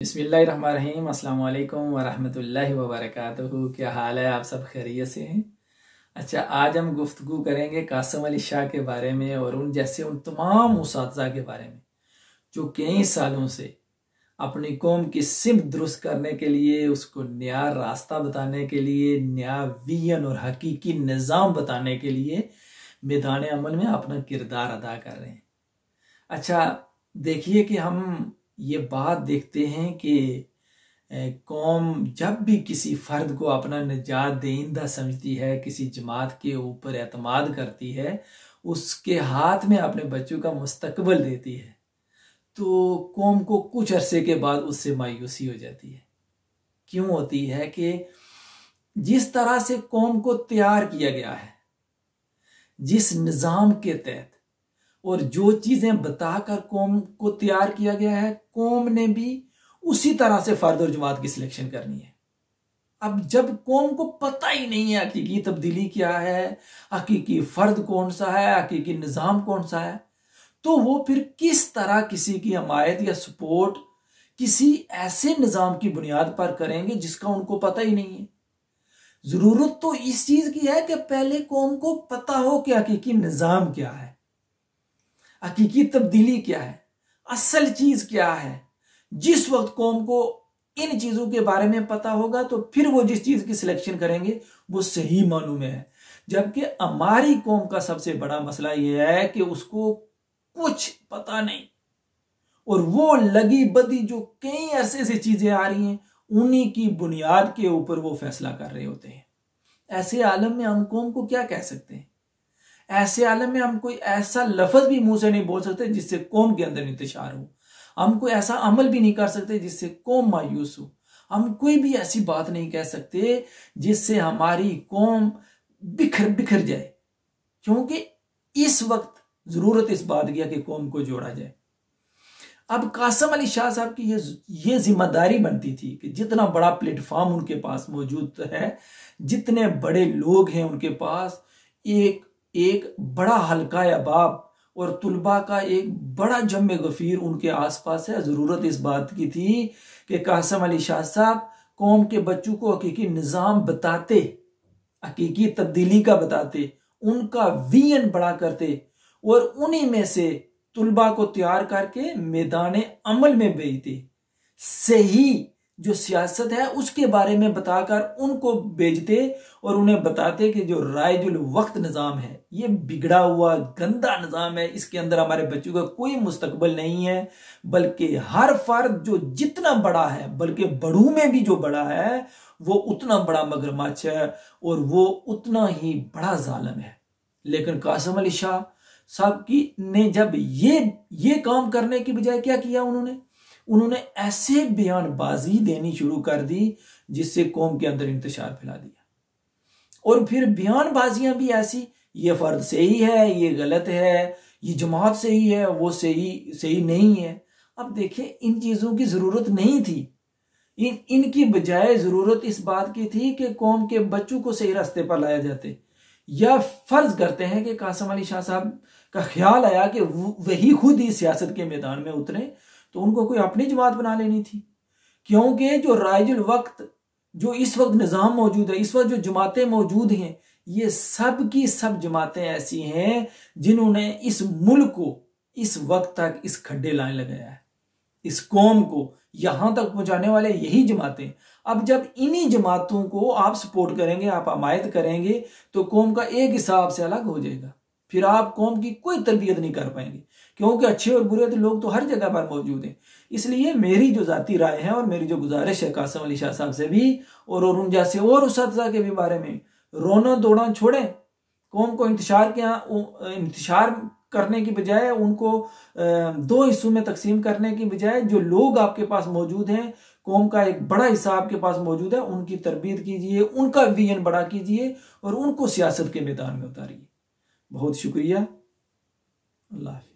बिस्मिल्लाहिर्रहमानिर्रहीम। अस्सलाम वालेकुम वरहमतुल्लाहि वबरकातुहू। क्या हाल है? आप सब खैरियत से हैं? अच्छा, आज हम गुफ्तगू करेंगे कासिम अली शाह के बारे में और उन जैसे उन तमाम उस्ताज़ा के बारे में जो कई सालों से अपनी कौम की सिमत दुरुस्त करने के लिए, उसको नया रास्ता बताने के लिए, नया विजन और हकीकी निज़ाम बताने के लिए मैदान अमल में अपना किरदार अदा कर रहे हैं। अच्छा, देखिए कि हम ये बात देखते हैं कि कौम जब भी किसी फर्द को अपना निजात देंदा समझती है, किसी जमात के ऊपर एतमाद करती है, उसके हाथ में अपने बच्चों का मुस्तकबिल देती है, तो कौम को कुछ अरसे के बाद उससे मायूसी हो जाती है। क्यों होती है? कि जिस तरह से कौम को तैयार किया गया है, जिस निज़ाम के तहत और जो चीज़ें बताकर कौम को तैयार किया गया है, कौम ने भी उसी तरह से फर्द और जमात की सिलेक्शन करनी है। अब जब कौम को पता ही नहीं है हकीकी तब्दीली क्या है, हकीकी फर्द कौन सा है, हकीकी निज़ाम कौन सा है, तो वो फिर किस तरह किसी की हमायत या सपोर्ट किसी ऐसे निज़ाम की बुनियाद पर करेंगे जिसका उनको पता ही नहीं है। जरूरत तो इस चीज की है कि पहले कौम को पता हो कि हकीकी निज़ाम क्या है, हकीकी तब्दीली क्या है, असल चीज क्या है। जिस वक्त कौम को इन चीजों के बारे में पता होगा तो फिर वो जिस चीज की सिलेक्शन करेंगे वो सही मानों में है। जबकि हमारी कौम का सबसे बड़ा मसला यह है कि उसको कुछ पता नहीं और वो लगी बदी जो कई अरसे से चीजें आ रही हैं उन्हीं की बुनियाद के ऊपर वो फैसला कर रहे होते हैं। ऐसे आलम में हम कौम को क्या कह सकते हैं? ऐसे आलम में हम कोई ऐसा लफ्ज भी मुंह से नहीं बोल सकते जिससे कौम के अंदर इंतशार हो। हम कोई ऐसा अमल भी नहीं कर सकते जिससे कौम मायूस हो। हम कोई भी ऐसी बात नहीं कह सकते जिससे हमारी कौम बिखर बिखर जाए, क्योंकि इस वक्त जरूरत इस बात की है कि कौम को जोड़ा जाए। अब कासिम अली शाह साहब की ये जिम्मेदारी बनती थी कि जितना बड़ा प्लेटफॉर्म उनके पास मौजूद है, जितने बड़े लोग हैं उनके पास, एक बड़ा हल्का अहबाब और तुलबा का एक बड़ा जम्मे गफीर उनके आसपास है। जरूरत इस बात की थी कि कासिम अली शाह साहब कौम के बच्चों को हकीकी निज़ाम बताते, हकीकी तब्दीली का बताते, उनका विजन बड़ा करते और उन्हीं में से तुलबा को तैयार करके मैदान अमल में भेजते। सही जो सियासत है उसके बारे में बताकर उनको भेजते और उन्हें बताते कि जो राइजुल वक्त निज़ाम है ये बिगड़ा हुआ गंदा निज़ाम है, इसके अंदर हमारे बच्चों का कोई मुस्तकबिल नहीं है, बल्कि हर फर्द जो जितना बड़ा है, बल्कि बड़ों में भी जो बड़ा है वो उतना बड़ा मगरमच्छ है और वो उतना ही बड़ा जालिम है। लेकिन कासिम अली शाह साहब की ने जब ये काम करने की बजाय क्या किया, उन्होंने ऐसे बयानबाजी देनी शुरू कर दी जिससे कौम के अंदर इंतशार फैला दिया। और फिर बयानबाजियां भी ऐसी, ये फर्द सही है, ये गलत है, ये जमात सही है, वो सही नहीं है। अब देखें, इन चीजों की जरूरत नहीं थी। इनकी बजाय जरूरत इस बात की थी कि कौम के बच्चों को सही रास्ते पर लाया जाते। या फर्ज करते हैं कि कासिम अली शाह साहब का ख्याल आया कि वही खुद ही सियासत के मैदान में उतरे, तो उनको कोई अपनी जमात बना लेनी थी। क्योंकि जो राइजुल वक्त, जो इस वक्त निज़ाम मौजूद है, इस वक्त जो जमातें मौजूद हैं, ये सब की सब जमातें ऐसी हैं जिन्होंने इस मुल्क को इस वक्त तक इस खड्डे लाने लगाया है। इस कौम को यहां तक पहुंचाने वाले यही जमातें। अब जब इन्हीं जमातों को आप सपोर्ट करेंगे, आप हमायत करेंगे, तो कौम का एक हिसाब से अलग हो जाएगा। फिर आप कौम की कोई तरबियत नहीं कर पाएंगे, क्योंकि अच्छे और बुरे तो लोग तो हर जगह पर मौजूद हैं। इसलिए मेरी जो जाती राय है और मेरी जो गुजारिश है कासिम अली शाह साहब से भी और उन जैसे और उस्ताज़ा के भी बारे में, रोना दौड़ना छोड़ें। कौम को इंतशार करने की बजाय, उनको दो हिस्सों में तकसीम करने की बजाय, जो लोग आपके पास मौजूद हैं, कौम का एक बड़ा हिस्सा आपके पास मौजूद है, उनकी तरबियत कीजिए, उनका विजन बड़ा कीजिए और उनको सियासत के मैदान में उतारिए। बहुत शुक्रिया। अल्लाह हाफिज़।